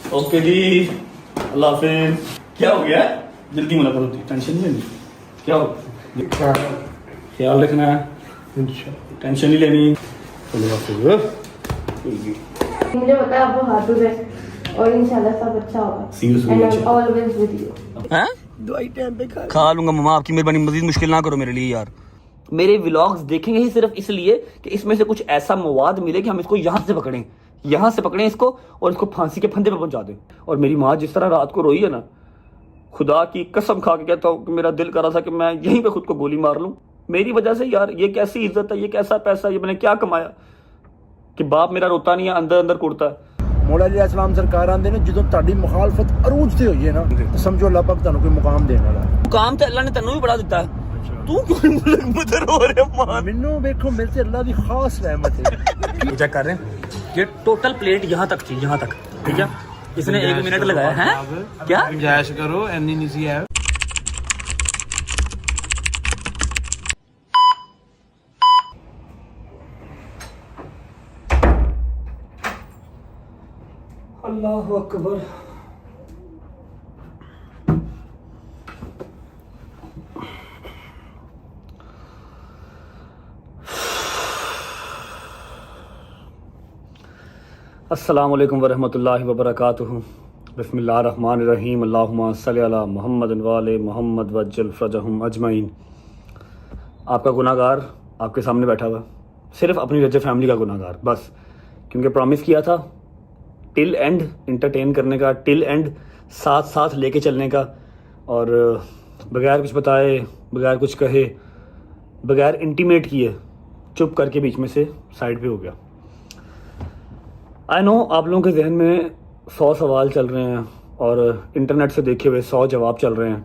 Okay जी, अल्लाह हाफिज। क्या हो गया? जल्दी मुलाकात होती, टेंशन नहीं लेनी। क्या हो? ख्याल रखना है, टेंशन नहीं लेनी। चलो हाफिज। मुझे पता है आप बहादुर है और इंशाल्लाह सब अच्छा होगा। See you soon, And I'm इंशाल्लाह। always with you। हैं? दवाई टाइम पे खा लूंगा मामा, आपकी मेहरबानी, मजीद मुश्किल ना करो मेरे लिए यार। मेरे व्लॉग्स देखेंगे ही सिर्फ इसलिए कि इसमें से कुछ ऐसा मवाद मिले कि हम इसको यहाँ से पकड़ें, यहाँ से पकड़ें इसको और इसको फांसी के फंदे पे पहुंचा दें। और मेरी माँ जिस तरह रात को रोई है ना, खुदा की कसम खा के कहता हूँ कि मेरा दिल कर रहा था कि मैं यहीं पे खुद को गोली मार लूं। मेरी वजह से यार, ये कैसी इज्जत है, ये कैसा पैसा, ये मैंने क्या कमाया कि बाप मेरा रोता नहीं है, अंदर अंदर कुड़ता है। मौला अली सलाम सरकार आंदे ने ਜਦੋਂ ਤੁਹਾਡੀ ਮੁਖਾਲਫਤ ਅਰੂਜ ਤੇ ਹੋਈ ਹੈ ਨਾ ਤੇ ਸਮਝੋ ਅੱਲਾਹ ਪਾਕ ਤੁਹਾਨੂੰ ਕੋਈ ਮੁਕਾਮ ਦੇਣ ਵਾਲਾ ਹੈ। मुकाम तो अल्लाह ने तेनू भी बड़ा दिता है। तू क्यों मुलक मुदर हो रहे मान? ਮੈਨੂੰ ਵੇਖੋ ਮੇਰੇ ਤੇ ਅੱਲਾਹ ਦੀ ਖਾਸ ਰਹਿਮਤ है। ये चेक कर रहे हैं, ये टोटल प्लेट यहाँ तक थी, यहाँ तक, ठीक है। इसने 1 मिनट लगाया है। क्या गुंजाइश करो, एनी नहीं सी है। अल्लाह अकबर। अस्सलाम वालेकुम वरहमतुल्लाहि वबरकातुहू। बिस्मिल्लाहिर्रहमानिर्रहीम। अल्लाहुम्मा सल्लि अला मुहम्मद व आले मुहम्मद वज्जल फरजहुम अजमईन। आपका गुनाहगार आपके सामने बैठा हुआ, सिर्फ अपनी रज्जे फैमिली का गुनाहगार बस, क्योंकि प्रॉमिस किया था टिल एंड इंटरटेन करने का, टिल एंड साथ साथ लेके चलने का, और बगैर कुछ बताए, बगैर कुछ कहे, बगैर इंटीमेट किए चुप करके बीच में से साइड पे हो गया। आई नो आप लोगों के जहन में 100 सवाल चल रहे हैं और इंटरनेट से देखे हुए 100 जवाब चल रहे हैं।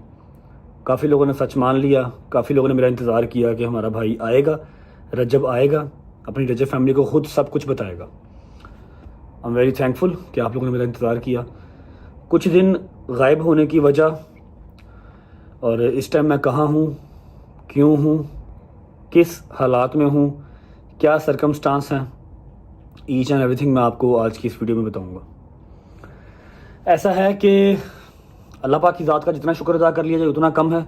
काफ़ी लोगों ने सच मान लिया, काफ़ी लोगों ने मेरा इंतज़ार किया कि हमारा भाई आएगा, रजब आएगा, अपनी रजब फैमिली को खुद सब कुछ बताएगा। आई एम वेरी थैंकफुल कि आप लोगों ने मेरा इंतज़ार किया। कुछ दिन गायब होने की वजह और इस टाइम मैं कहाँ हूँ, क्यों हूँ, किस हालात में हूँ, क्या सरकमस्टांस हैं, ईच एंड एवरीथिंग मैं आपको आज की इस वीडियो में बताऊँगा। ऐसा है कि अल्लाह पाक की ज़ात का जितना शुक्र अदा कर लिया जाए उतना कम है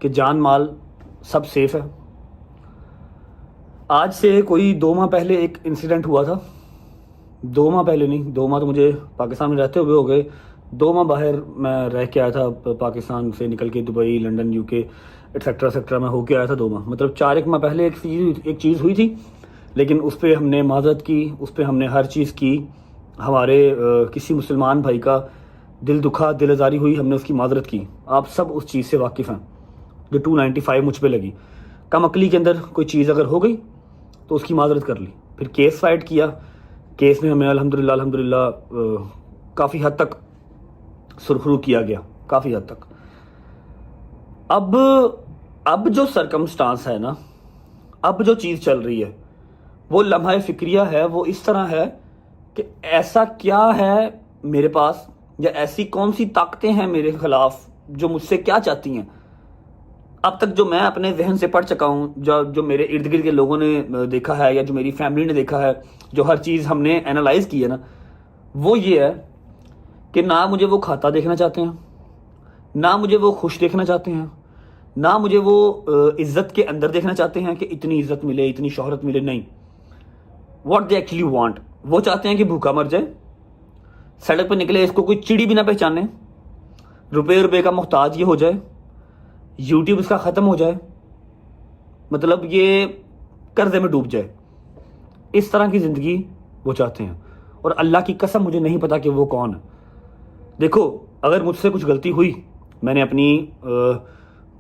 कि जान माल सब सेफ़ है। आज से कोई 2 माह पहले एक इंसिडेंट हुआ था। 2 माह पहले नहीं, 2 माह तो मुझे पाकिस्तान में रहते हुए हो गए। 2 माह बाहर मैं रह के आया था, पाकिस्तान से निकल के Dubai, London, UK etcetera etcetera मैं होके आया था 2 माह। मतलब 4 माह पहले एक चीज़ हुई थी, लेकिन उस पर हमने माजरत की, उस पर हमने हर चीज़ की। हमारे किसी मुसलमान भाई का दिल दुखा, दिल आज़ारी हुई, हमने उसकी माजरत की। आप सब उस चीज़ से वाकिफ़ हैं जो 295 मुझ पे लगी। कम अकली के अंदर कोई चीज़ अगर हो गई तो उसकी माजरत कर ली। फिर केस फाइट किया, केस में हमें अल्हम्दुलिल्लाह काफ़ी हद तक सुरखरू किया गया, काफ़ी हद तक। अब जो सरकमस्टांस है ना, अब जो चीज़ चल रही है वो लम्हा फ़िक्रिया है। वो इस तरह है कि ऐसा क्या है मेरे पास, या ऐसी कौन सी ताकतें हैं मेरे खिलाफ जो मुझसे क्या चाहती हैं। अब तक जो मैं अपने जहन से पढ़ चुका हूँ, जो मेरे इर्द गिर्द के लोगों ने देखा है या जो मेरी फैमिली ने देखा है, जो हर चीज़ हमने एनालाइज की है ना, वो ये है कि ना मुझे वो खाता देखना चाहते हैं, ना मुझे वो खुश देखना चाहते हैं, ना मुझे वो इज़्ज़त के अंदर देखना चाहते हैं कि इतनी इज़्ज़त मिले, इतनी शोहरत मिले। नहीं, व्हाट दे एक्चुअली वांट, वो चाहते हैं कि भूखा मर जाए, सड़क पर निकले इसको कोई चिड़ी भी ना पहचाने, रुपए का मोहताज ये हो जाए, यूट्यूब इसका ख़त्म हो जाए, मतलब ये कर्जे में डूब जाए। इस तरह की ज़िंदगी वो चाहते हैं। और अल्लाह की कसम मुझे नहीं पता कि वो कौन है। देखो, अगर मुझसे कुछ गलती हुई, मैंने अपनी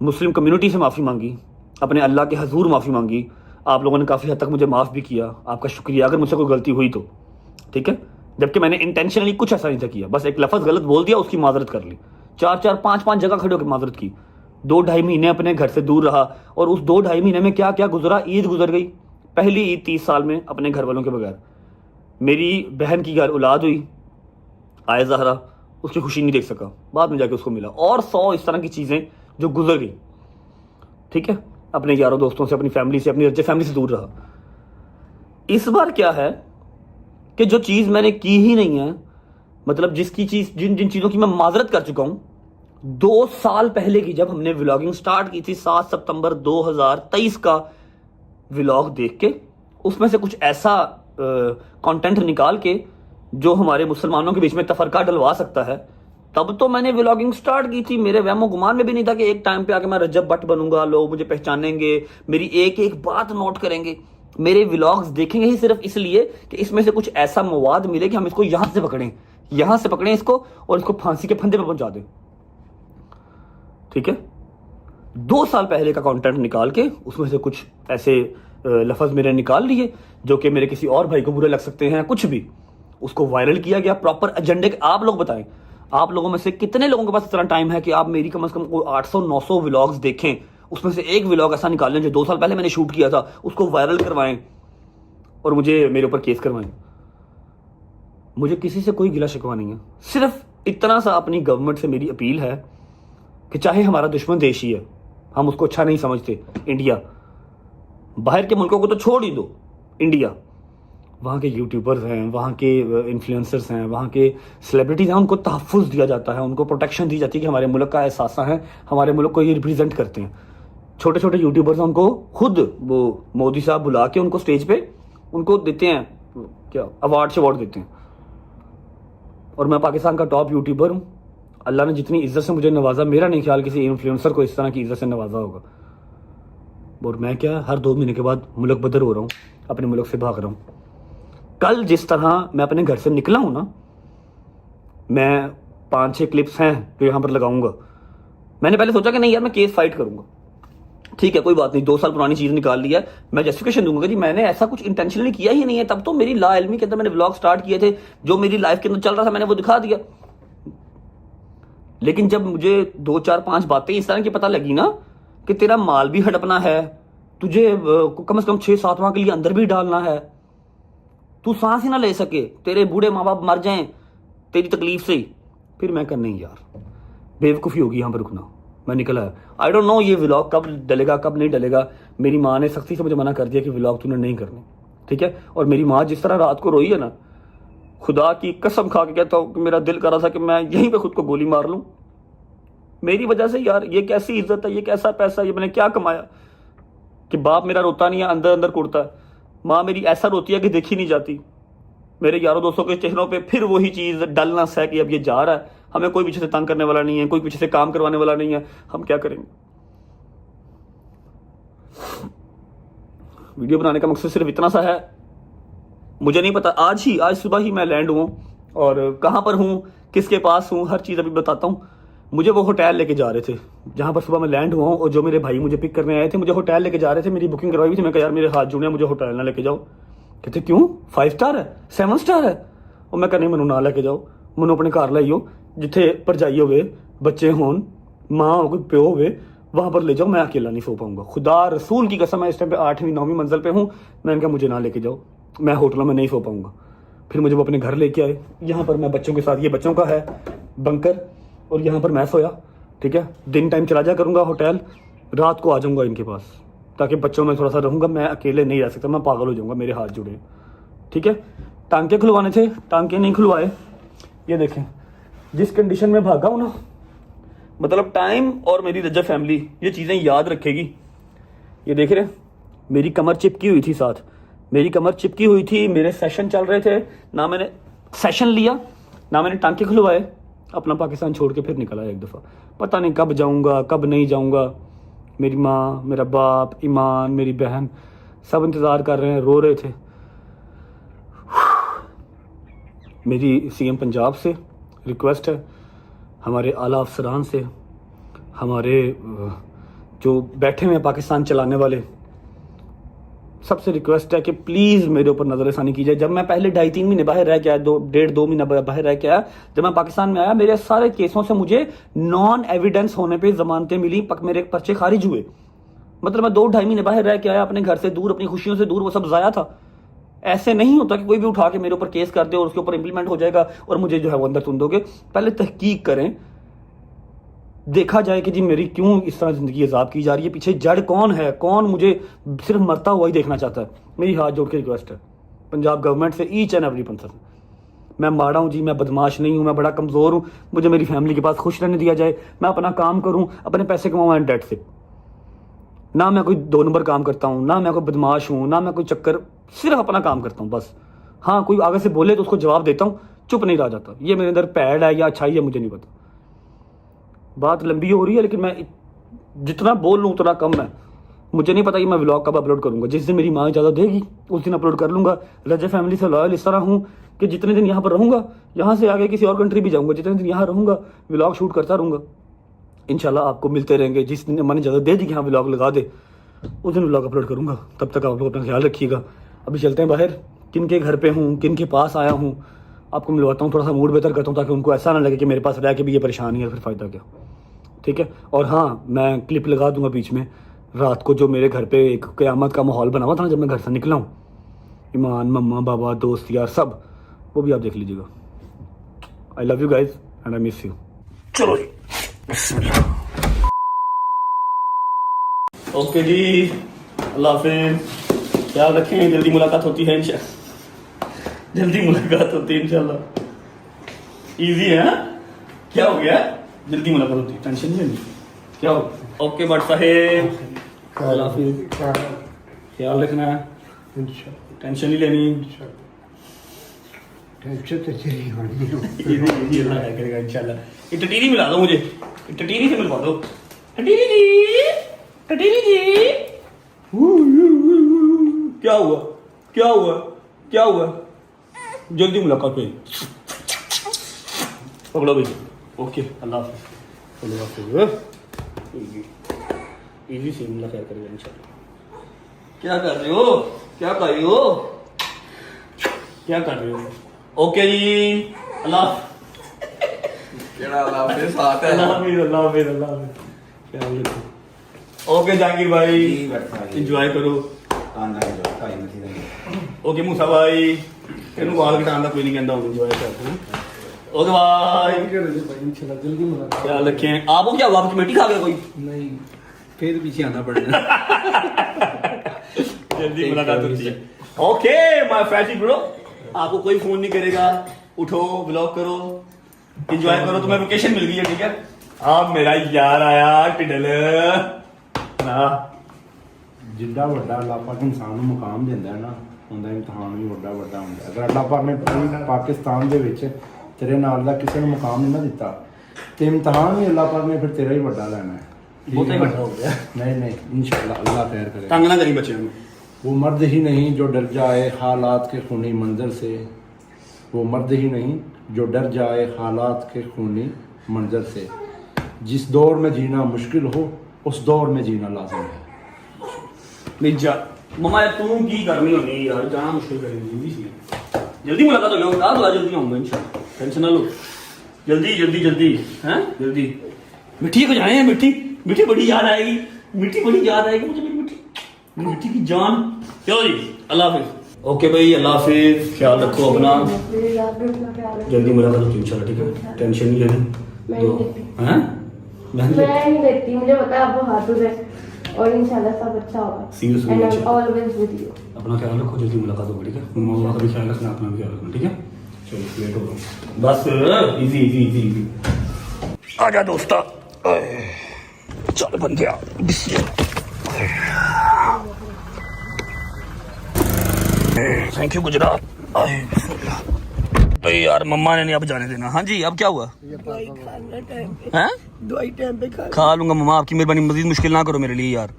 मुस्लिम कम्युनिटी से माफ़ी मांगी, अपने अल्लाह के हजूर माफ़ी मांगी, आप लोगों ने काफ़ी हद तक मुझे माफ़ भी किया, आपका शुक्रिया अगर मुझसे कोई गलती हुई तो, ठीक है। जबकि मैंने इंटेंशनली कुछ ऐसा नहीं था किया, बस एक लफ्ज़ गलत बोल दिया, उसकी माजरत कर ली। 4-4, 5-5 जगह खड़े होकर माजरत की। 2-2.5 महीने अपने घर से दूर रहा, और उस 2-2.5 महीने में क्या क्या गुजरा। ईद गुजर गई, पहली ईद 30 साल में अपने घर वालों के बगैर। मेरी बहन की घर औलाद हुई, आए ज़हरा, उसकी खुशी नहीं देख सका, बाद में जाके उसको मिला। और 100 इस तरह की चीज़ें जो गुजर गई, ठीक है। अपने यारों दोस्तों से, अपनी फैमिली से, अपनी रज्जे फैमिली से दूर रहा। इस बार क्या है कि जो चीज़ मैंने की ही नहीं है, मतलब जिसकी चीज जिन जिन चीजों की मैं माजरत कर चुका हूं, 2 साल पहले की जब हमने व्लॉगिंग स्टार्ट की थी 7 सितंबर 2023 का व्लॉग देख के उसमें से कुछ ऐसा कंटेंट निकाल के जो हमारे मुसलमानों के बीच में तफरका डलवा सकता है, तब तो मैंने व्लॉगिंग स्टार्ट की थी। मेरे वहमो गुमान में भी नहीं था कि एक टाइम पे आके मैं रजब भट्ट बनूंगा, लोग मुझे पहचानेंगे, मेरी एक एक बात नोट करेंगे, मेरे व्लॉग्स देखेंगे ही सिर्फ इसलिए कि इसमें से कुछ ऐसा मवाद मिले कि हम इसको यहां से पकड़ें इसको और इसको फांसी के फंदे पे पहुंचा दें। ठीक है, 2 साल पहले का कंटेंट निकाल के उसमें से कुछ ऐसे लफ्ज मेरे निकाल लिए जो कि मेरे किसी और भाई को बुरे लग सकते हैं, कुछ भी, उसको वायरल किया गया प्रॉपर एजेंडे के। आप लोग बताएं, आप लोगों में से कितने लोगों के पास इतना टाइम है कि आप मेरी कम से कम 800-900 व्लॉग्स देखें, उसमें से एक व्लॉग ऐसा निकालें जो 2 साल पहले मैंने शूट किया था, उसको वायरल करवाएं और मुझे मेरे ऊपर केस करवाएं। मुझे किसी से कोई गिला शिकवा नहीं है, सिर्फ इतना सा अपनी गवर्नमेंट से मेरी अपील है कि चाहे हमारा दुश्मन देश ही है, हम उसको अच्छा नहीं समझते, इंडिया, बाहर के मुल्कों को तो छोड़ ही दो, इंडिया, वहाँ के यूट्यूबर्स हैं, वहाँ के इन्फ्लुएंसर्स हैं, वहाँ के सेलिब्रिटीज़ हैं, उनको तहफ़्फ़ुज़ दिया जाता है, उनको प्रोटेक्शन दी जाती है कि हमारे मुल्क का एहसास है, हमारे मुल्क को ये रिप्रेजेंट करते हैं। छोटे छोटे यूट्यूबर्स हैं, उनको खुद वो मोदी साहब बुला के उनको स्टेज पे उनको देते हैं, क्या अवार्ड देते हैं। और मैं पाकिस्तान का टॉप यूट्यूबर हूँ, अल्लाह ने जितनी इज्जत से मुझे नवाजा, मेरा नहीं ख्याल किसी इन्फ्लुएंसर को इस तरह की इज्जत से नवाजा होगा। और मैं क्या हर 2 महीने के बाद मुल्क बदर हो रहा हूँ, अपने मुल्क से भाग रहा हूँ। कल जिस तरह मैं अपने घर से निकला हूं ना, मैं 5-6 क्लिप्स हैं जो यहां पर लगाऊंगा। मैंने पहले सोचा कि नहीं यार मैं केस फाइट करूंगा, ठीक है कोई बात नहीं, 2 साल पुरानी चीज निकाल ली है, मैं जस्टिफिकेशन दूंगा कि जी मैंने ऐसा कुछ इंटेंशनली किया ही नहीं है। तब तो मेरी लाइल्मी के अंदर मैंने व्लॉग स्टार्ट किए थे, जो मेरी लाइफ के अंदर चल रहा था मैंने वो दिखा दिया। लेकिन जब मुझे 2, 4, 5 बातें इस तरह की पता लगी ना कि तेरा माल भी हड़पना है, तुझे कम से कम 6-7 माह के लिए अंदर भी डालना है, तू सांस ही ना ले सके, तेरे बूढ़े माँ बाप मर जाएं तेरी तकलीफ से ही, फिर मैं कर नहीं यार, बेवकूफ़ी होगी यहाँ पर रुकना। मैं निकला है, आई डोंट नो ये व्लॉग कब डलेगा कब नहीं डलेगा। मेरी माँ ने सख्ती से मुझे मना कर दिया कि व्लॉग तूने नहीं करने, ठीक है। और मेरी माँ जिस तरह रात को रोई है ना, खुदा की कसम खा के कहता हूँ कि मेरा दिल कर रहा था कि मैं यहीं पे खुद को गोली मार लूँ, मेरी वजह से। यार ये कैसी इज्जत है, ये कैसा पैसा, ये मैंने क्या कमाया कि बाप मेरा रोता नहीं है, अंदर अंदर कुड़ता है, माँ मेरी ऐसा रोती है कि देखी नहीं जाती। मेरे यारों दोस्तों के चेहरों पे फिर वही चीज़ डलनेस है कि अब ये जा रहा है, हमें कोई पीछे से तंग करने वाला नहीं है, कोई पीछे से काम करवाने वाला नहीं है, हम क्या करेंगे। वीडियो बनाने का मकसद सिर्फ इतना सा है, मुझे नहीं पता, आज सुबह ही मैं लैंड हुआ और कहाँ पर हूँ, किसके पास हूँ, हर चीज़ अभी बताता हूँ। मुझे वो होटल लेके जा रहे थे जहाँ पर सुबह मैं लैंड हुआ हूँ, और जो मेरे भाई मुझे पिक करने आए थे मुझे होटल लेके जा रहे थे, मेरी बुकिंग करवाई हुई थी। मैं कहा यार मेरे हाथ जुड़े, मुझे होटल ना लेके जाओ। कहते क्यों, 5 स्टार है, 7 स्टार है। और मैं कहा नहीं, मैनू ना लेके जाओ, मैनू अपने घर लाइयो, जिथे भरजाई होवे, बच्चे होन, माँ हो, प्यो होवे, वहाँ पर ले जाओ, मैं अकेला नहीं सो पाऊंगा। खुदा रसूल की कसम, मैं इस टाइम पे 8वीं 9वीं मंजिल पे हूँ। मैंने कहा मुझे ना लेके जाओ, मैं होटलों में नहीं सो पाऊंगा। फिर मुझे वो अपने घर लेके आए, यहाँ पर मैं बच्चों के साथ, ये बच्चों का है बंकर, और यहाँ पर मैं सोया, ठीक है। दिन टाइम चला जा करूँगा होटल, रात को आ जाऊँगा इनके पास, ताकि बच्चों में थोड़ा सा रहूँगा। मैं अकेले नहीं रह सकता, मैं पागल हो जाऊँगा, मेरे हाथ जुड़े, ठीक है। टांके खुलवाने थे, टांके नहीं खुलवाए। ये देखें जिस कंडीशन में भागा हूँ ना, मतलब टाइम और मेरी रजब फैमिली ये चीज़ें याद रखेगी। ये देख रहे, मेरी कमर चिपकी हुई थी, साथ मेरी कमर चिपकी हुई थी, मेरे सेशन चल रहे थे, ना मैंने सेशन लिया ना मैंने टांके खुलवाए, अपना पाकिस्तान छोड़ के फिर निकला एक दफ़ा। पता नहीं कब जाऊंगा कब नहीं जाऊंगा। मेरी माँ, मेरा बाप, ईमान, मेरी बहन सब इंतज़ार कर रहे हैं, रो रहे थे। मेरी सीएम पंजाब से रिक्वेस्ट है, हमारे आला अफसरान से, हमारे जो बैठे हुए हैं पाकिस्तान चलाने वाले, सबसे रिक्वेस्ट है कि प्लीज़ मेरे ऊपर नज़रसानी की जाए। जब मैं पहले 2.5-3 महीने बाहर रह के आया, 1.5-2 महीना बाहर रह के आया, जब मैं पाकिस्तान में आया, मेरे सारे केसों से मुझे नॉन एविडेंस होने पे ज़मानतें मिली, मेरे पर्चे खारिज हुए। मतलब मैं 2-2.5 महीने बाहर रह के आया, अपने घर से दूर, अपनी खुशियों से दूर, वो सब ज़ाया था। ऐसे नहीं होता कि कोई भी उठा के मेरे ऊपर केस कर दे और उसके ऊपर इम्प्लीमेंट हो जाएगा और मुझे जो है वो अंदर तुम दोगे। पहले तहकीक करें, देखा जाए कि जी मेरी क्यों इस तरह ज़िंदगी अजाब की जा रही है, पीछे जड़ कौन है, कौन मुझे सिर्फ मरता हुआ ही देखना चाहता है। मेरी हाथ जोड़ के रिक्वेस्ट है पंजाब गवर्नमेंट से, ईच एंड एवरी पर्सन, मैं माड़ा हूँ जी, मैं बदमाश नहीं हूँ, मैं बड़ा कमज़ोर हूँ, मुझे मेरी फैमिली के पास खुश रहने दिया जाए, मैं अपना काम करूँ, अपने पैसे कमाऊँ एंड डेट से। ना मैं कोई 2 नंबर काम करता हूँ, ना मैं कोई बदमाश हूँ, ना मैं कोई चक्कर, सिर्फ अपना काम करता हूँ बस। हाँ, कोई आगे से बोले तो उसको जवाब देता हूँ, चुप नहीं रह जाता। ये मेरे अंदर पैड है या अच्छाई है, मुझे नहीं पता। बात लंबी हो रही है लेकिन मैं जितना बोल लूँ उतना कम है। मुझे नहीं पता कि मैं व्लॉग कब अपलोड करूँगा। जिस दिन मेरी माँ इजाज़त देगी उस दिन अपलोड कर लूँगा। रजा फैमिली से लॉयल इस तरह हूँ कि जितने दिन यहाँ पर रहूँगा, यहाँ से आगे किसी और कंट्री भी जाऊँगा, जितने दिन यहाँ रहूँगा व्लॉग शूट करता रहूँगा। इंशाल्लाह आपको मिलते रहेंगे। जिस दिन मैंने इजाज़त दे दी कि हाँ व्लॉग लगा दे, उस दिन व्लॉग अपलोड करूँगा। तब तक आप लोग अपना ख्याल रखिएगा। अभी चलते हैं बाहर, किन के घर पे हूँ, किन के पास आया हूँ, आपको मिलवाता हूँ, थोड़ा सा मूड बेहतर करता हूँ ताकि उनको ऐसा ना लगे कि मेरे पास रह के भी ये परेशानी है, फिर फ़ायदा क्या। ठीक है। और हाँ, मैं क्लिप लगा दूंगा बीच में, रात को जो मेरे घर पे एक क़यामत का माहौल बना हुआ था ना जब मैं घर से निकला हूँ, ईमान, मम्मा, बाबा, दोस्त यार सब, वो भी आप देख लीजिएगा। I love you guys and I miss you. चलो जी, ओके जी, अल्लाह हाफिज़, ख्याल रखें, जल्दी मुलाकात होती है इंशाल्लाह, जल्दी मुलाकात होती है इंशाल्लाह। इजी है हाँ? क्या हो गया? जल्दी मुलाकात होती है, टेंशन नहीं लेनी। क्या हो? ओके बट साहेब, अल्लाह हाफिज़, ख्याल रखना, टेंशन नहीं लेनी। टेंशन तो चली होनी इजी अल्लाह खैर करेगा इंशाल्लाह। ये टटीरी मिला दो मुझे, ये टटीरी से मिलवा दो। टटीरी जी, टटीरी जी, क्या हुआ? क्या हुआ? क्या हुआ? जल्दी मुलाकात हुई, पकड़ो भाई। ओके, अल्लाह हाफिज़, अल्लाह हाफिज़। इजी से अल्लाह खैर करेगा इंशाल्लाह। क्या कर रहे हो? क्या कर रही हो? क्या कर रहे हो? ओके जी, अल्लाह अल्लाह हाफिज़, साथ है। अल्लाह हाफिज़, अल्लाह हाफिज़, अल्लाह हाफिज़। ख्याल रखो। ओके जहांगीर भाई, इंजॉय करो। ओके मूसा भाई, तेन बाल कटाने का कोई नहीं कहता, इंजॉय करते। ओके भाई, जल्दी मुलाकात। ख्याल रखें। आपको क्या हुआ? कमेटी खा गया कोई? नहीं, फिर पीछे आना पड़ेगा। जल्दी मुलाकात होती है। ओके माय फैटी ब्रो, आपको कोई फोन नहीं करेगा, उठो, ब्लॉग करो, एंजॉय करो। तुम्हें लोकेशन मिल गई है, ठीक है। आप मेरा यार आया टिडल ना, जिड्डा ਵੱਡਾ ਅੱਲਾਹ ਪਾਕ ਇਨਸਾਨ ਨੂੰ ਮੁਕਾਮ ਦਿੰਦਾ ਹੈ ਨਾ, ਉਹਦਾ ਇਮਤਿਹਾਨ ਵੀ ਵੱਡਾ ਵੱਡਾ ਹੁੰਦਾ ਹੈ। ਅਗਰ ਅੱਲਾਹ ਪਾਕ ਨੇ ਪਾਕਿਸਤਾਨ ਦੇ ਵਿੱਚ ਤੇਰੇ ਨਾਲ ਦਾ ਕਿਸੇ ਨੂੰ ਮੁਕਾਮ ਨਹੀਂ ਨਾ ਦਿੱਤਾ ਤੇ ਇਮਤਿਹਾਨ ਵੀ ਅੱਲਾਹ ਪਾਕ ਨੇ ਫਿਰ ਤੇਰਾ ਹੀ ਵੱਡਾ ਲੈਣਾ ਹੈ। ਬਹੁਤਾ ਹੀ ਵੱਡਾ ਹੋ ਗਿਆ। नहीं नहीं इंशाल्लाह अल्लाह खैर करे। तंग ना करी बच्चे में। वो मर्द ही नहीं जो डर जाए हालात के खूनी मंजर से, वो मर्द ही नहीं जो डर जाए हालात के खूनी मंजर से। जिस दौर में जीना मुश्किल हो उस दौर में जीना लाजिम है। नहीं जा मम्मा तू की करनी होनी यार, जाना मुश्किल करेगी जल्दी से। जल्दी मुलाकात हो गया, आ जल्दी आऊंगा इंशाल्लाह, टेंशन ना लो। जल्दी जल्दी जल्दी हैं, जल्दी। मिट्टी को जाए, मिट्टी मिट्टी बड़ी याद आएगी, मिट्टी बड़ी याद आएगी मुझे, मिट्टी मिट्टी की जान। चलो जी, अल्लाह हाफिज़। ओके भाई, अल्लाह हाफिज़, ख्याल रखो अपना, जल्दी मुलाकात होती है इंशाल्लाह, ठीक है। टेंशन नहीं लेनी। मैं नहीं लेती। हैं? मैं नहीं मैं नहीं लेती, मुझे पता है आप बहादुर है और इंशाल्लाह सब अच्छा होगा। Seriously, एंड आई इंशाल्लाह। Always with you. अपना ख्याल रखो, जल्दी मुलाकात होगी, ठीक है। मम्मा का भी ख्याल रखना, अपना भी ख्याल रखना, ठीक है। चलो लेट हो गया बस, इजी इजी इजी इजी। आजा दोस्ता, चल बन गया। Thank you Gujarat. भाई यार मम्मा ने नहीं अब जाने देना। हाँ जी, अब क्या हुआ? हैं? दवाई टाइम पे खा लूंगा मम्मा, आपकी मेहरबानी, मजीद मुश्किल ना करो मेरे लिए यार।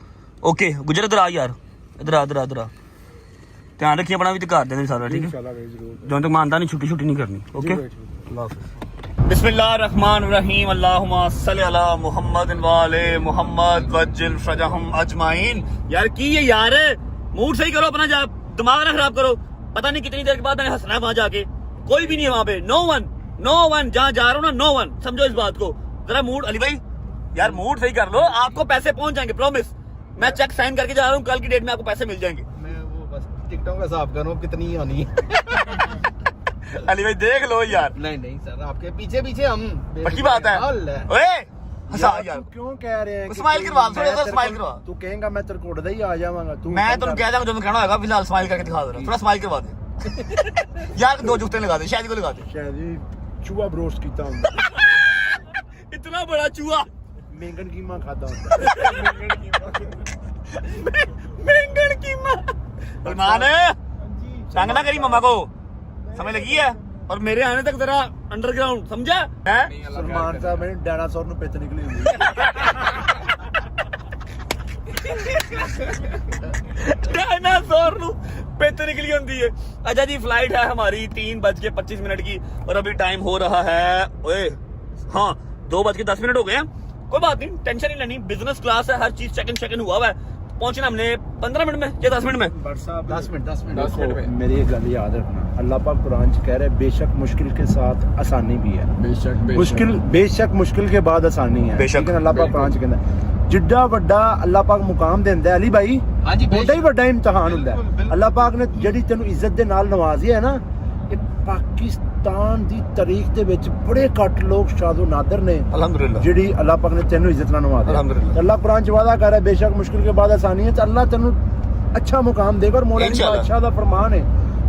ओके गुजर, इधर आ यार, इधर आ, इधर आ, इधर आ। ध्यान रखिए अपना भी, तो कर देना सारा, ठीक है। जब तक मानता नहीं, छुट्टी छुट्टी नहीं करनी। ओके, अल्लाह हाफिज़। बिस्मिल्लाहिर्रहमानिर्रहीम, अल्लाहुम्मा सल्लि अला मुहम्मद व आले मुहम्मद वज्जिल फरजहुम अजमाइन। यार की ये यार, मूड सही करो अपना, जा दिमाग ना खराब करो। पता नहीं कितनी देर के बाद मैंने हंसना है वहां जाके, कोई भी नहीं है वहां पे, नो वन। जहां जा रहा हूँ ना, नो वन, समझो इस बात को जरा। मूड अली भाई यार, मूड सही कर लो, आपको पैसे पहुंच जाएंगे, प्रॉमिस। मैं चेक साइन करके जा रहा हूँ, कल की डेट में आपको पैसे मिल जाएंगे। मैं वो बस टिकटों का हिसाब करूँ कितनी आनी है। अली भाई देख लो यार, नहीं सर, आपके पीछे पीछे हम। पक्की बात है। ओए हंसा यार, क्यों कह रहे हैं? स्माइल करवा, थोड़ा सा स्माइल करवा। तू कहेगा मैं तेरे को उड़दा ही आ जावांगा। तू मैं तुम कह दूंगा जो मैं कहना होगा, फिलहाल स्माइल करके दिखा दे रहा, थोड़ा स्माइल करवा दे। यार 2 जूते लगा दे, शायद को लगा दे। शायद जी चूहा ब्रोस्ट कीता हुंदा, इतना बड़ा चूहा मेंगन कीमा खादा हुंदा। बैंगन कीमा। ईमान तंग ना करी मम्मा को, समझ लगी है? और मेरे आने तक जरा अंडरग्राउंड समझा है? सलमान साहब मैंने डायनासोर नु पित निकली हुंदी। डायनासोर नु पित निकली होती है। अच्छा जी, फ्लाइट है हमारी 3:25 की और अभी टाइम हो रहा है ओए हाँ 2:10 हो गए हैं। कोई बात नहीं, टेंशन नहीं लेनी, बिजनेस क्लास है, हर चीज चेक हुआ है। पहुंचना हमने 15 मिनट में या 10 मिनट में। 10 मिनट में। मेरी एक गल याद रखना, अल्लाह पाक कुरान च कह रहे बेशक मुश्किल के साथ आसानी भी है। बेशक मुश्किल के बाद आसानी है। बेशक। लेकिन अल्लाह पाक कुरान च कहंदा जिड्डा वड्डा अल्लाह पाक मुकाम देंदा है अली भाई, ओडा ही वड्डा इम्तिहान हुंदा है। अल्लाह पाक ने ਜਿਹੜੀ ਤੈਨੂੰ ਇੱਜ਼ਤ ਦੇ ਨਾਲ ਨਵਾਜ਼ੀ ਹੈ ਨਾ, ਇਹ ਪਾਕਿਸਤਾਨ ਦੀ ਤਾਰੀਖ ਦੇ ਵਿੱਚ ਬੜੇ ਘੱਟ ਲੋਕ ਸ਼ਾਦੋ ਨਾਦਰ ਨੇ अल्हम्दुलिल्लाह। ਜਿਹੜੀ ਅੱਲਾਹ ਪਾਕ ਨੇ ਤੈਨੂੰ ਇੱਜ਼ਤ ਨਾਲ ਨਵਾਜ਼ਿਆ। अल्हम्दुलिल्लाह। अल्लाह कुरान च वादा कर रहा है बेशक मुश्किल के बाद आसानी है, तो अल्लाह तेनू अच्छा मुकाम देगा। और मौला अली इंशाअल्लाह। बादशाह दा फरमान है,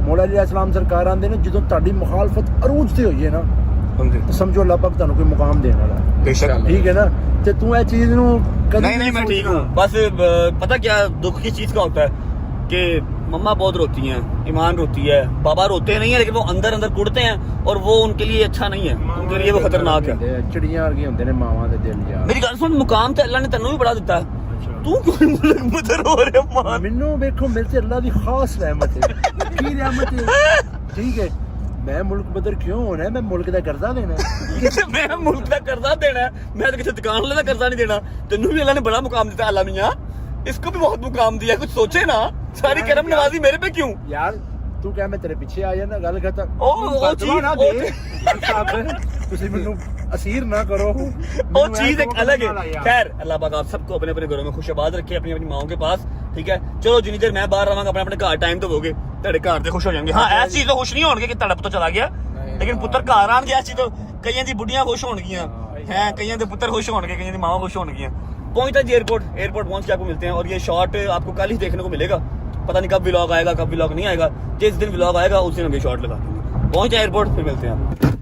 मौला अली अलैहिस्सलाम सरकार आंदे ने ਜਦੋਂ ਤੁਹਾਡੀ ਮੁਖਾਲਫਤ ਅਰੂਜ ਤੇ ਹੋਈ ਹੈ ਨਾ, तो समझो अल्लाह पाक ਤੁਹਾਨੂੰ कोई मुकाम देने वाला है। बेशक। ठीक है ना? तो तू ये चीज नु नहीं मैं ठीक हूँ। बस पता क्या दुख की चीज का होता है कि मम्मा बहुत रोती हैं, ईमान रोती है, बाबा रोते नहीं है, लेकिन वो अंदर अंदर कुड़ते हैं और वो उनके लिए अच्छा नहीं है, उनके लिए वो खतरनाक है। चिड़ियां वर्गे होंदे ने मावां दे दिल यार। मेरी गल सुन, मुकाम तो अल्लाह ने तेनू भी बड़ा दिता है, तू क्यों मुल्क मुदर हो रहे मान? मैनू देखो मेरे से अल्लाह दी खास रहमत है। की रहमत है? ठीक है, मैं मुल्क बदर क्यों होना है? मैं मुल्क दा कर्जा देना है। मैं मुल्क का कर्जा देना है, मैं तो किसी दुकान वाले का कर्जा नहीं देना। तेनू भी अल्लाह ने बड़ा मुकाम दिया अल्लाह मियां, इसको भी बहुत मुकाम दिया, कुछ सोचे ना। सारी करम नवाजी मेरे पे क्यों? यार तू क्या मैं तेरे पीछे आ जाना, गल खत्म। ਉਹ ਚੀਜ਼ ना दे ਤੁਸੀਂ ਮੈਨੂੰ असीर ना करो। वो चीज एक अलग है। खैर अल्लाह पाक आप सबको अपने अपने घरों में खुश आबाद रखे, अपनी अपनी माओं के पास। ठीक है, चलो जितनी देर मैं बाहर रहांगा अपने अपने घर टाइम तो होगे, तेरे घर से खुश हो जाएंगे। हाँ ऐसी चीज तो खुश नहीं होंगे कि तेरा पुत्र चला गया, लेकिन पुत्र घर आन गया चीज तो कईयां दी बुढ़ियां खुश होणगियां हैं, कईयां दे पुत्र खुश होणगे, कईयां दी मावां खुश होणगियां। पहुंचता जी एयरपोर्ट पहुंच के आपको मिलते हैं। और ये शॉट आपको कल ही देखने को मिलेगा, पता नहीं कब व्लॉग आएगा कब व्लॉग नहीं आएगा। जिस दिन व्लॉग आएगा उस दिन हम ये शॉट लगा देंगे। पहुंच जाए एयरपोर्ट, फिर मिलते हैं।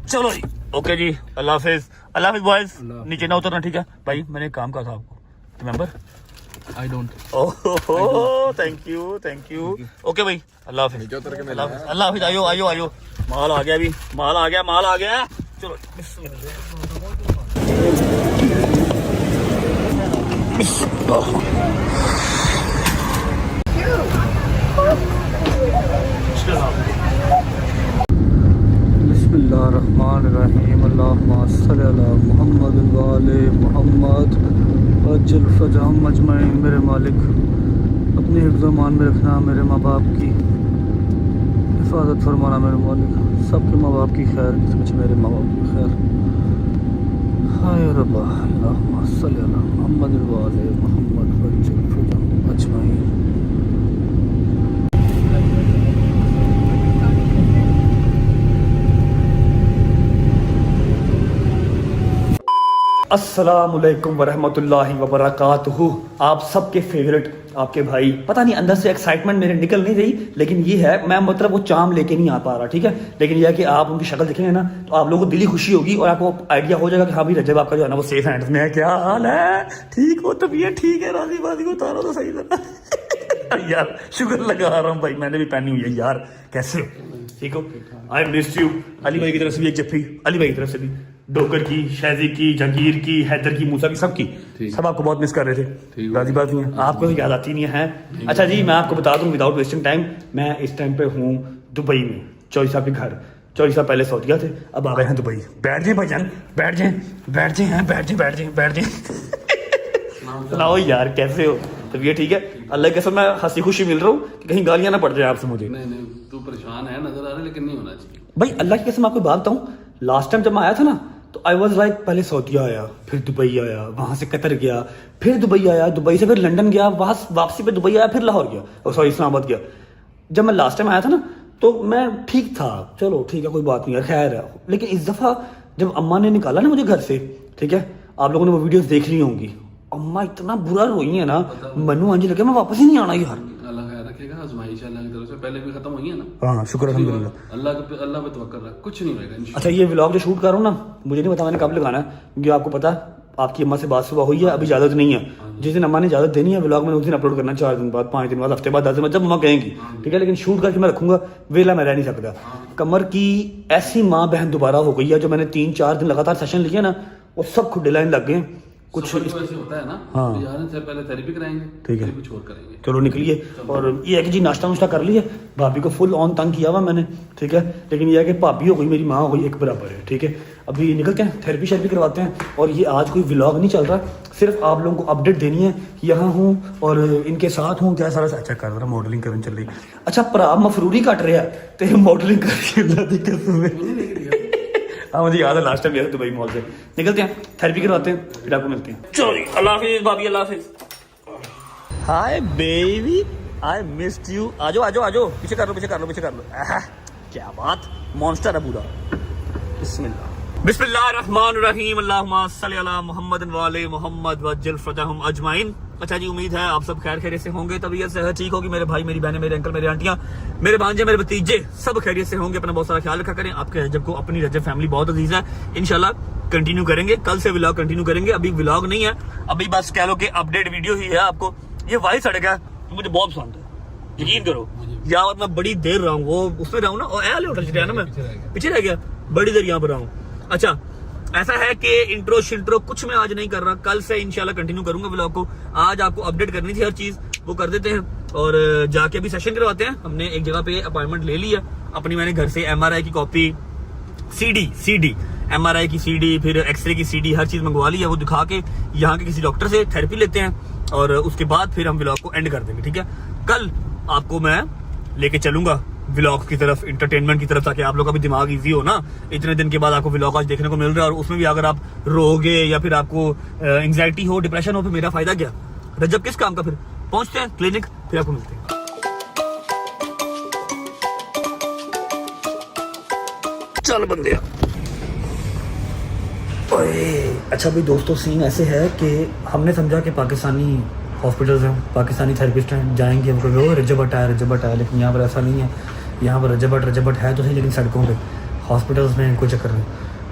चलो जी ओके जी, अल्लाह हाफिज। अल्लाह हाफिज बॉयज, नीचे ना उतरना ठीक है भाई, मैंने एक काम कहा था आपको, remember? I don't. Oh thank you okay भाई, अल्लाह हाफिज। अल्लाह हाफिज। आयो आयो आयो, माल आ गया, अभी माल आ गया। चलो बिस्मिल्लाहिर्रहमानिर्रहीम, अल्लाहुम्मा सल्ली अला मुहम्मद व आले मुहम्मद वज्जल फजहम अजमईन। मेरे मालिक अपने हिफ्ज़-ओ-मान में रखना, मेरे माँ बाप की हिफाजत फरमाना, मेरे मालिक सबके माँ बाप की खैर, इसमें मेरे माँ बाप की खैर। हाय रब्बा, अल्लाहुम्मा सल्ली अला मुहम्मद व आले मुहम्मद वज्जल फजहम अजमईन। अस्सलामुअलैकुम वरहमतुल्लाहि वबरकातुहू। आप सबके फेवरेट आपके भाई, पता नहीं अंदर से एक्साइटमेंट मेरे निकल नहीं रही, लेकिन ये है मैं मतलब वो चाम लेके नहीं आ पा रहा। ठीक है, लेकिन यह है कि आप उनकी शक्ल देखेंगे ना तो आप लोगों को दिली खुशी होगी और आपको आइडिया हो जाएगा कि हाँ भाई रजब आपका जो है ना वो सेफ हैंड्स में है। क्या हाल है? ठीक हो? तबीयत ठीक है? राजी बाजी को उतारो तो सही था। यार शुक्र लगा रहा हूँ भाई, मैंने भी पहनी हुई है यार। कैसे हो? ठीक हो? I miss you. अली भाई की तरफ से भी एक जफ्फी, अली भाई की तरफ से भी, डोकर की, शहजी की, जहांगीर की, हैदर की, मूसा की, सबकी, सब आपको बहुत मिस कर रहे थे। राजी बात नहीं है, आपको तो याद आती नहीं है। अच्छा जी, मैं आपको बता दूं विदाउट वेस्टिंग टाइम, मैं इस टाइम पे हूँ दुबई में, चौधरी साहब के घर। चौधरी साहब पहले सऊदीया थे, अब आ गए हैं दुबई। बैठ जाए भाईजान, बैठ जाए। सुनाओ यार कैसे हो? तबीयत ठीक है? अल्लाह के सब मैं हंसी खुशी मिल रहा हूँ कि कहीं गालियां ना पड़ जाए आपसे मुझे। नहीं तू परेशान है नजर आ रहा है, लेकिन नहीं होना चाहिए भाई। अल्लाह की कसम आपको बात बताऊं, लास्ट टाइम जब मैं आया था ना तो आई वॉज लाइक, पहले सऊदीया आया, फिर दुबई आया, वहां से कतर गया, फिर दुबई आया, दुबई से फिर लंदन गया, वहां वापसी पे दुबई आया, फिर लाहौर गया, सॉरी इस्लामाबाद गया। जब मैं लास्ट टाइम आया था ना तो मैं ठीक था, चलो ठीक है कोई बात नहीं है, खैर है। लेकिन इस दफा जब अम्मा ने निकाला ना मुझे घर से, ठीक है, आप लोगों ने वो वीडियोस देख ली होंगी, अम्मा इतना बुरा रोई है ना, मनु अंज लगे मैं वापस ही नहीं आना यार। अल्लाह खैर रखेगा, आजमाइश अल्लाह की तरफ से पहले भी खत्म हुई है ना। हाँ शुक्र अल्हम्दुलिल्लाह। अल्लाह पे तवक्कल रख, कुछ नहीं होएगा इंशाल्लाह। अच्छा ये व्लॉग जो शूट कर रहा हूँ ना, मुझे नहीं पता मैंने कब लगाना है, क्योंकि आपको पता है आपकी अम्मा से बात सुबह हुई है, अभी इजाज़त नहीं है। जिस दिन अम्मा ने इजाज़त देनी है व्लॉग मैंने उस दिन अपलोड करना, 4 दिन बाद, 5 दिन बाद, हफ्ते बाद, 10 दिन बाद, जब अम्मा कहेंगी, ठीक है। लेकिन शूट करके मैं रखूंगा, वेला मैं रह नहीं सकता। कमर की ऐसी माँ बहन दोबारा हो गई है, जो मैंने 3-4 दिन लगातार सेशन लिए ना, वो सब खुद लाइन लग गए कुछ ऐसे होता है ना। हाँ जाने से पहले थेरेपी कराएंगे, ठीक है, फिर कुछ और करेंगे। चलो निकलिए। और ये है कि जी नाश्ता नुश्ता कर लिया, भाभी को फुल ऑन तंग किया हुआ मैंने, ठीक है। लेकिन ये है कि भाभी हो गई मेरी माँ हो गई, एक बराबर है, ठीक है। अभी निकलते हैं, थेरेपी शेरेपी करवाते हैं। और ये आज कोई व्लॉग नहीं चल रहा, सिर्फ आप लोगों को अपडेट देनी है, यहाँ हूँ और इनके साथ हूँ, क्या सारा अच्छा कर रहा, मॉडलिंग करने चल रही। अच्छा भरा मफरूरी कट रहा है तो मॉडलिंग कर हाँ मुझे याद है लास्ट टाइम गया था दुबई मॉल से। निकलते हैं, थेरेपी करवाते हैं, फिर आपको मिलते हैं। चलो जी, अल्लाह हाफिज़ भाभी, अल्लाह हाफिज़। Hi baby, I missed you. आजो आजो आजो, पीछे कर लो पीछे कर लो पीछे कर लो। क्या बात, मॉन्स्टर है पूरा। बिस्मिल्लाह बिस्मिल्लाहिर्रहमानिर्रहीम, अल्लाहुम्मा सल्ली अला मुहम्मद व आले मुहम्मद वज्जल फतहम अजमाइन। अच्छा जी, उम्मीद है आप सब खैर खैरियत से होंगे, तबीयत सेहत ठीक होगी। मेरे भाई मेरी बहनें, मेरे अंकल, मेरे आंटियां, मेरे भांजे, मेरे भतीजे सब खैरियत से होंगे। अपना बहुत सारा ख्याल रखा करें। आपके रजब को, अपनी रजब फैमिली बहुत अजीज है। इंशाल्लाह कंटिन्यू करेंगे, कल से व्लॉग कंटिन्यू करेंगे। अभी व्लॉग नहीं है, अभी बस कह लो कि अपडेट वीडियो ही है। आपको ये वाइट सड़क है, मुझे बहुत पसंद है, यकीन करो। यहाँ मैं बड़ी देर रहा हूँ, वो उसमें रहा हूँ ना, और होटल ना, मैं पीछे रह गया, बड़ी देर यहाँ पर रहा हूँ। अच्छा ऐसा है कि इंट्रो शिंट्रो कुछ मैं आज नहीं कर रहा, कल से इंशाल्लाह कंटिन्यू करूंगा व्लॉग को। आज आपको अपडेट करनी थी हर चीज, वो कर देते हैं। और जाके अभी सेशन करवाते हैं। हमने एक जगह पे अपॉइंटमेंट ले लिया अपनी, मैंने घर से MRI की कॉपी, CD MRI की CD, फिर एक्सरे की CD, हर चीज मंगवा ली है। वो दिखा के यहाँ के किसी डॉक्टर से थेरेपी लेते हैं और उसके बाद फिर हम व्लॉग को एंड कर देंगे, ठीक है। कल आपको मैं लेके चलूंगा व्लॉग की तरफ, इंटरटेनमेंट की तरफ, ताकि आप लोग का भी दिमाग इजी हो ना। इतने दिन के बाद आपको व्लॉग आज देखने को मिल रहा है, और उसमें भी अगर आप रोगे या फिर आपको एंजाइटी हो, डिप्रेशन हो, फिर मेरा फायदा क्या। रजब किस काम का। फिर पहुंचते हैं क्लिनिक, फिर आपको मिलते हैं। चल बंदे। अच्छा भाई दोस्तों, सीन ऐसे है कि हमने समझा कि पाकिस्तानी हॉस्पिटल्स हैं, पाकिस्तानी थेरेपिस्ट हैं, जाएंगे हम कहेंगे रजब भट्ट आया, लेकिन यहाँ पर ऐसा नहीं है। यहाँ पर रजब भट्ट है तो सही, लेकिन सड़कों पे, हॉस्पिटल्स में कोई चक्कर नहीं,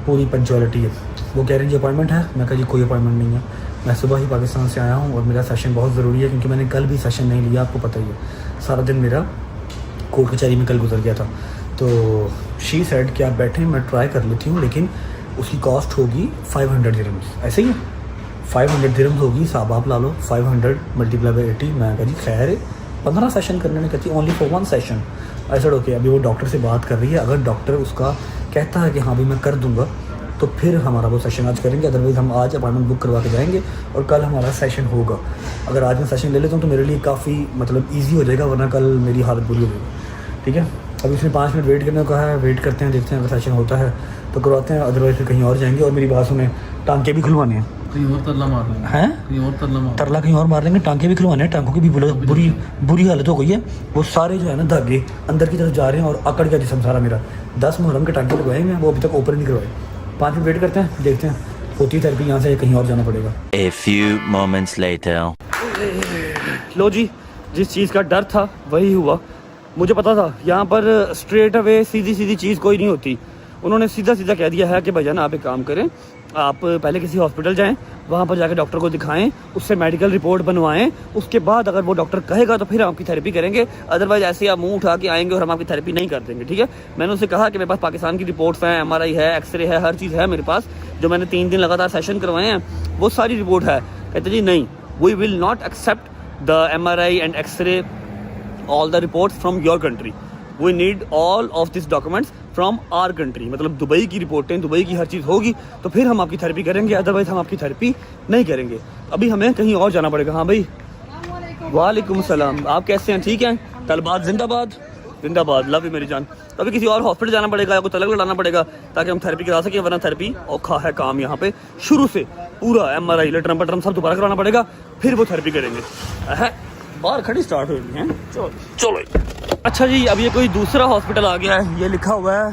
पूरी पंचुअलिटी है। वो कह रहे हैं जी अपॉइंटमेंट है, मैं कहा जी कोई अपॉइंटमेंट नहीं है, मैं सुबह ही पाकिस्तान से आया हूँ और मेरा सेशन बहुत ज़रूरी है, क्योंकि मैंने कल भी सेशन नहीं लिया, आपको पता ही है। सारा दिन मेरा कोर्ट कचहरी में कल गुजर गया था। तो शी सेड कि आप बैठें, मैं ट्राई कर लेती हूँ, लेकिन उसकी कॉस्ट होगी 500 दिरहम्स, ऐसे ही है 500 दिरहम्स होगी। साहब आप ला लो 500 मल्टीप्लाई बाई 80। मैं कहा जी खैर है, 15 सेशन करने ने कहती ओनली फॉर 1 सेशन। ऐसा ओके, अभी वो डॉक्टर से बात कर रही है, अगर डॉक्टर उसका कहता है कि हाँ भाई मैं कर दूंगा, तो फिर हमारा वो सेशन आज करेंगे। अदरवाइज़ हम आज अपॉइंटमेंट बुक करवा के जाएंगे और कल हमारा सेशन होगा। अगर आज मैं सेशन ले लेता हूँ तो मेरे लिए काफ़ी मतलब ईजी हो जाएगा, वरना कल मेरी हालत बुरी हो जाएगी, ठीक है। अभी उसने 5 मिनट वेट करने को कहा है, वेट करते हैं, देखते हैं अगर सेशन होता है तो करवाते हैं, अदरवाइज फिर कहीं और जाएंगे। और मेरी बात सुने, टांके भी खुलवाने हैं, कहीं और तरला मार लेंगे, हैं कहीं और तरला कहीं और मार लेंगे, टांके भी खुलवाने हैं। टांकों की भी बुरी हालत हो गई है, वो सारे जो है ना धागे अंदर की तरफ जा रहे हैं और अकड़ गया जिसम सारा मेरा। 10 मुहर्रम के टांके लगवाए हैं, वो अभी तक ऊपर नहीं करवाए। 5 मिनट वेट करते हैं, देखते हैं होती थेरेपी, यहाँ से कहीं और जाना पड़ेगा। A few moments later. लो जी, जिस चीज़ का डर था वही हुआ। मुझे पता था यहाँ पर स्ट्रेट अवे सीधी चीज़ कोई नहीं होती। उन्होंने सीधा कह दिया है कि भाईजान आप एक काम करें, आप पहले किसी हॉस्पिटल जाएं, वहाँ पर जाकर डॉक्टर को दिखाएं, उससे मेडिकल रिपोर्ट बनवाएं, उसके बाद अगर वो डॉक्टर कहेगा तो फिर हम आपकी थेरेपी करेंगे। अदरवाइज ऐसे आप मुंह उठा के आएंगे और हम आपकी थेरेपी नहीं कर देंगे, ठीक है। मैंने उससे कहा कि मेरे पास पाकिस्तान की रिपोर्ट्स हैं, MRI है, एक्सरे है, हर चीज़ है मेरे पास, जो मैंने 3 दिन लगातार सेशन करवाए हैं, वो सारी रिपोर्ट है। कहते जी नहीं, we will not accept the MRI and x-ray, all the reports from your country, we need all of these documents from our country। मतलब दुबई की रिपोर्टें, दुबई की हर चीज़ होगी तो फिर हम आपकी थेरेपी करेंगे, अदरवाइज हम आपकी थेरेपी नहीं करेंगे। अभी हमें कहीं और जाना पड़ेगा। हाँ भाई, वालेकुम सलाम, आप कैसे हैं? ठीक हैं? तलबात जिंदाबाद, जिंदाबाद, लव यू मेरी जान। तो अभी किसी और हॉस्पिटल जाना पड़ेगा या कोई तलब लड़ाना पड़ेगा ताकि हम थेरेपी करा सकें, वरना थेरेपी औखा है काम यहाँ पे। शुरू से पूरा MRI लेटरम पटरम सब दोबारा कराना पड़ेगा, फिर वो थेरेपी करेंगे। बाहर खड़ी स्टार्ट हो गई है, चलो। अच्छा जी, अब ये कोई दूसरा हॉस्पिटल आ गया है, ये लिखा हुआ है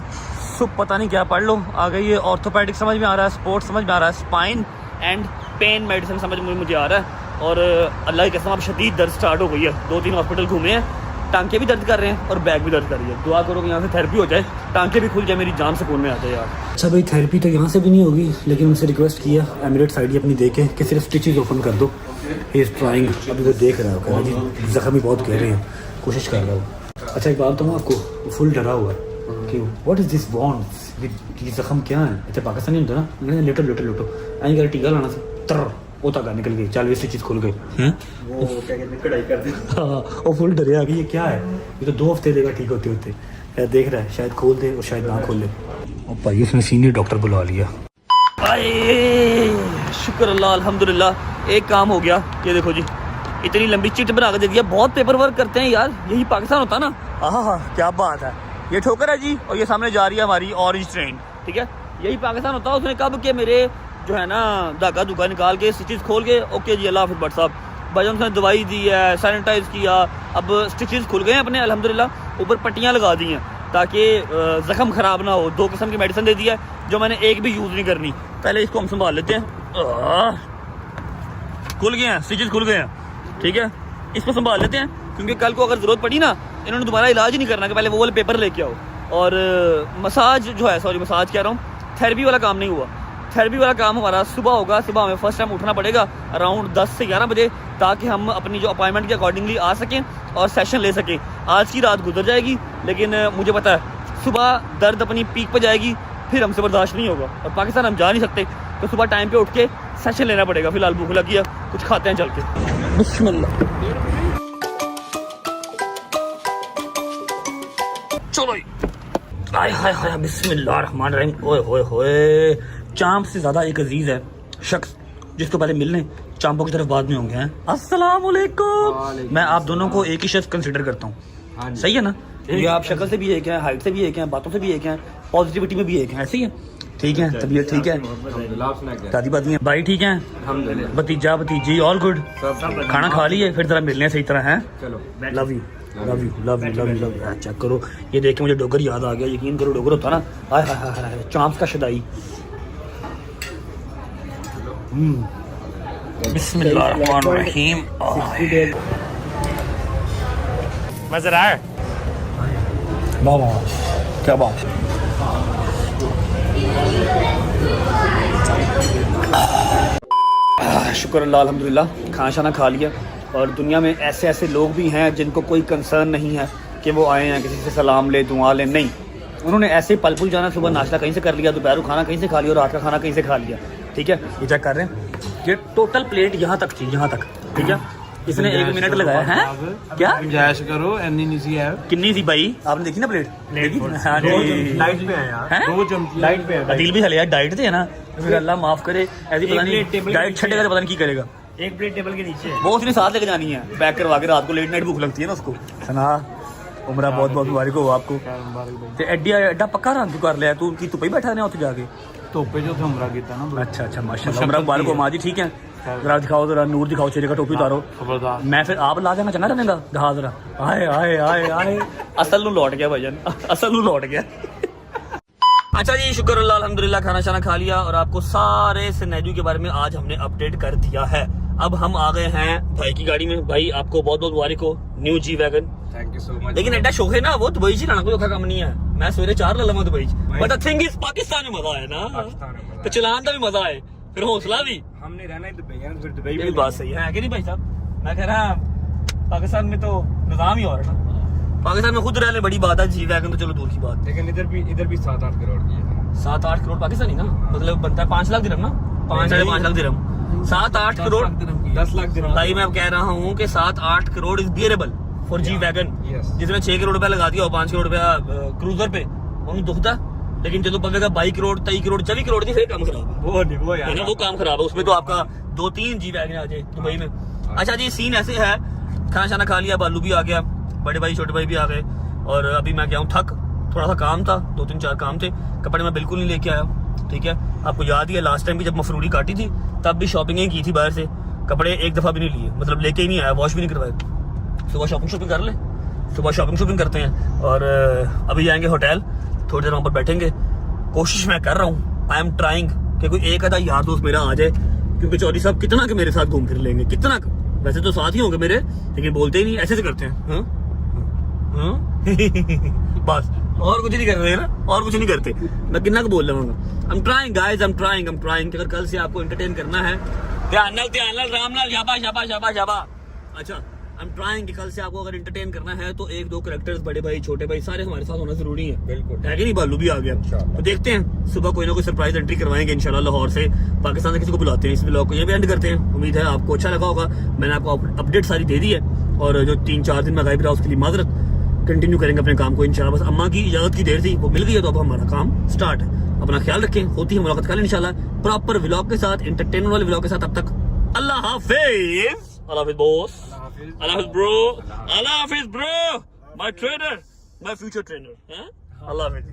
सुप, पता नहीं क्या, पढ़ लो। आ गई ये ऑर्थोपेडिक समझ में आ रहा है, स्पोर्ट्स समझ में आ रहा है, स्पाइन एंड पेन मेडिसिन समझ में मुझे आ रहा है। और अल्लाह की कसम अब शदीद दर्द स्टार्ट हो गई है। 2-3 हॉस्पिटल घूमे हैं, टांके भी दर्द कर रहे हैं और बैक भी दर्द कर रही है। दुआ करो कि यहाँ से थेरेपी हो जाए, टांके भी खुल जाए, मेरी जान सुकून में आ जाए यार। अच्छा भाई थेरेपी तो यहाँ से भी नहीं होगी, लेकिन उनसे रिक्वेस्ट किया एमिरेट्स आईडी अपनी दे के कि सिर्फ स्टिचेज ओपन कर दो। ही इज़ ट्राइंग, अभी वो देख रहा है, कह रहा जी जख्म ही बहुत कह रहे हैं, कोशिश कर रहा हूँ। अच्छा एक बात बताऊँ आपको, फुल डरा हुआ है कि व्हाट इज़ दिस वॉन्ट्स, ये जख्म क्या है। अच्छा पाकिस्तानी होता ना, मैंने लेटो लेटो लेटो आई कर टीका लाना से तर वो तक निकल गई, 40 चीज खुल गई हैं, वो क्या कहते हैं कढ़ाई कर दी। हाँ वो फुल डरे आ गई, ये क्या है, ये तो 2 हफ्ते देगा ठीक होते होते। यार देख रहा है शायद खोल दे और शायद ना खोले। और भाई उसने सीनियर डॉक्टर बुला लिया। अरे शुक्र अल्लाह अल्हम्दुलिल्लाह, एक काम हो गया। ये देखो जी इतनी लंबी चिट बना कर दे दिया। बहुत पेपर वर्क करते हैं यार, यही पाकिस्तान होता ना। हाँ क्या बात है। ये ठोकर है जी और ये सामने जा रही है हमारी ऑरेंज ट्रेन, ठीक है, यही पाकिस्तान होता है। उसने कब के मेरे जो है ना धागा धुगा निकाल के स्टिचेस खोल के, ओके जी अल्लाह हाफिज़ भट्ट साहब, भाई उसने दवाई दी है, सैनिटाइज किया, अब स्टिचेस खुल गए हैं अपने अल्हम्दुलिल्लाह, ऊपर पट्टियाँ लगा दी हैं ताकि ज़ख्म ख़राब ना हो। 2 किस्म की मेडिसिन दे दी है जो मैंने एक भी यूज़ नहीं करनी। पहले इसको हम संभाल लेते हैं। खुल गए हैं, स्टिचेस खुल गए हैं, ठीक है, इसको संभाल लेते हैं क्योंकि कल को अगर ज़रूरत पड़ी ना, इन्होंने दोबारा इलाज ही नहीं करना कि पहले वो वाले पेपर लेके आओ। और मसाज जो है, सॉरी मसाज कह रहा हूँ, थेरेपी वाला काम नहीं हुआ। थेरेपी वाला काम हमारा सुबह होगा। सुबह हमें फर्स्ट टाइम उठना पड़ेगा अराउंड 10 से 11 बजे, ताकि हम अपनी जो अपॉइंटमेंट के अकॉर्डिंगली आ सकें और सेशन ले सकें। आज की रात गुजर जाएगी, लेकिन मुझे पता है सुबह दर्द अपनी पीक पर जाएगी, फिर हमसे बर्दाश्त नहीं होगा और पाकिस्तान हम जा नहीं सकते, तो सुबह टाइम पे उठ के सेशन लेना पड़ेगा। फिलहाल भूख लगी है, कुछ खाते हैं चल के। बिस्मिल्लाह, चलो हाय हाय हाय बिस्मिल्लाह रहमान रहीम। ओए होए होए, चांप से ज़्यादा एक अजीज है शख्स जिसको पहले मिलने चांपों की तरफ बाद में होंगे हैं। अस्सलाम वालेकुम। मैं आप दोनों को एक ही शख्स कंसिडर करता हूँ, सही है ना? ये आप शक्ल से भी एक हैं, हाइट से भी एक हैं, बातों से भी एक हैं, पॉजिटिविटी में भी एक हैं, ऐसे ही है? ठीक है, तबीयत ठीक है, दादी बादी हैं, भाई ठीक है, भतीजा भतीजी ऑल गुड, खाना खा लिए, फिर जरा मिलने सही तरह हैं। Love you love you love you love you love you. Check करो, ये देख के मुझे डोगर याद आ गया। यकीन करो डोगर होता ना, हाय हाय हाय, चांप का शदाई। बिस्मिल्लाहिर्रहमानिर्रहीम। मज़ा आ रहा है? वाह क्या बात। शुक्र अल्लाह अल्हम्दुलिल्लाह, खाना शाना खा लिया। और दुनिया में ऐसे ऐसे लोग भी हैं जिनको कोई कंसर्न नहीं है कि वो आए हैं किसी से सलाम ले दुआ ले, नहीं, उन्होंने ऐसे पल पुल जाना, सुबह नाश्ता कहीं से कर लिया, दोपहर को खाना कहीं से खा लिया और रात का खाना कहीं से खा लिया, ठीक है। ये चेक कर रहे हैं, ये टोटल प्लेट यहाँ तक थी, यहाँ तक, ठीक है। इसने 1 मिनट लगाया है। क्या गुंजाइश करो, एनी नहीं सी है। कितनी थी भाई, आपने देखी ना प्लेट? हाँ जी, लाइट पे है यार, 2 चमची लाइट पे है। अदील भी हले यार, डाइट थे ना, फिर अल्लाह माफ करे, ऐसी पता नहीं डाइट छटेगा तो पता नहीं की करेगा। 1 प्लेट टेबल के नीचे वो उसने साथ लेके जानी है, पैक करवा के, रात को लेट नाइट भूख लगती है ना उसको। सना उमरा बहुत बहुत मुबारक हो आपको। ते एड्डा पक्का रंग कर लिया तू, की धुप्पे बैठा रहना, जाके धुप्पे जो थे उमरा कीता ना। अच्छा अच्छा माशाल्लाह, उमरा मुबारक हो माँ जी, ठीक है। जरा दिखाओ, जरा नूर दिखाओ, चेहरे का टोपी उतारो। मैं फिर आप ला देना चंगा रहेगा, दिखा जरा। आए आए आए आए, असल नू लौट गया भाईजान, असल नू लौट गया। अच्छा जी, शुक्र अल्लाह अल्हम्दुलिल्लाह, खाना शाना खा लिया और आपको सारे सिनेरियो के बारे में आज हमने अपडेट कर दिया है। अब हम आ गए हैं भाई की गाड़ी में। भाई आपको बहुत बहुत मुबारक हो, new G wagon. Thank you so much. लेकिन एड्डा शौक है ना, वो दुबई से लाना कोई औखा काम नहीं है। मैं सवेरे 4 ला लवा Dubai, but thing is Pakistan में मजा है ना, तो चलान का भी मजा है, फिर हौसला भी। हमने रहना ही दुबई है, फिर दुबई ये भी बात सही है कि नहीं भाई साहब? मैं कह रहा पाकिस्तान में तो निजाम ही और है ना, पाकिस्तान में खुद रहने बड़ी बात है, जी वैगन तो चलो दूर की बात। लेकिन इधर भी 7-8 करोड़ की है। 7-8 करोड़ पाकिस्तानी ना, मतलब बनता है 5 लाख दिरहम ना, 5-5.5 लाख दिरहम। 7-8 करोड़ 10 लाख दिरहम। भाई मैं कह रहा हूँ कि 7-8 crore is bearable for G wagon, जिसमें 6 करोड़ रुपया लगा दिया और 5 करोड़ रुपया क्रूजर पे, उन्हें दुखता। लेकिन जो पवेगा 22 करोड़ 23 करोड़ 24 करोड़ की, फिर काम खराब है, वो यार वो काम खराब है। उसमें तो आपका 2-3 जी वैगन आ जाए दुबई में। अच्छा जी, सीन ऐसे है, खाना शाना खा लिया, बालू भी आ गया, बड़े भाई छोटे भाई भी आ गए, और अभी मैं गया हूँ थक, थोड़ा सा काम था, 2-3-4 काम थे। कपड़े मैं बिल्कुल नहीं लेके आया, ठीक है। आपको याद ही है लास्ट टाइम भी जब मफरूरी काटी थी तब भी शॉपिंग ही की थी बाहर से, कपड़े एक दफ़ा भी नहीं लिए, मतलब लेके ही नहीं आया, वॉश भी नहीं करवाए। सुबह शॉपिंग कर ले, सुबह शॉपिंग करते हैं और अभी जाएंगे होटल, थोड़ी देर वहाँ पर बैठेंगे। कोशिश मैं कर रहा हूँ, आई एम ट्राइंग कि कोई एक आधा यार दोस्त मेरा आ जाए, क्योंकि चौधरी साहब कितना के मेरे साथ घूम फिर लेंगे, कितना, वैसे तो साथ ही होंगे मेरे, लेकिन बोलते ही नहीं, ऐसे से करते हैं। हाँ बस और कुछ नहीं कर रहे ना, और कुछ नहीं करते। मैं कितना को बोल रहा हूँ, I'm trying guys, I'm trying कि अगर कल से आपको एंटरटेन करना है, ध्यान लाल रामलाल शाबा। अच्छा, I'm trying कि कल से आपको अगर एंटरटेन करना है तो एक दो कैरेक्टर्स, बड़े भाई छोटे भाई सारे हमारे साथ होना जरूरी है। बिल्कुल है कि नहीं? बालू भी आ गया, तो देखते हैं सुबह कोई ना कोई सरप्राइज एंट्री करवाएंगे इंशाल्लाह। लाहौर से पाकिस्तान से किसी को बुलाते हैं। इस ब्लॉग को ये भी एंड करते हैं। उम्मीद है आपको अच्छा लगा होगा। मैंने आपको अपडेट सारी दे दी है, और जो 3-4 दिन में गायब रहा उसके लिए माजरत। कंटिन्यू करेंगे अपने काम को इंशाल्लाह। बस अम्मा की इजाजत की देर थी, वो मिल गई है, तो अब हमारा काम स्टार्ट है। अपना ख्याल रखें, होती है मुलाकात कल इंशाल्लाह प्रॉपर व्लॉग के साथ, एंटरटेनमेंट वाले व्लॉग के साथ। अब तक अल्लाह हाफिज। अल्लाह हाफिज बॉस, अल्लाह हाफिज ब्रो, अल्लाह हाफिज bro, my trainer, my future trainer. अल्लाह हाफिज।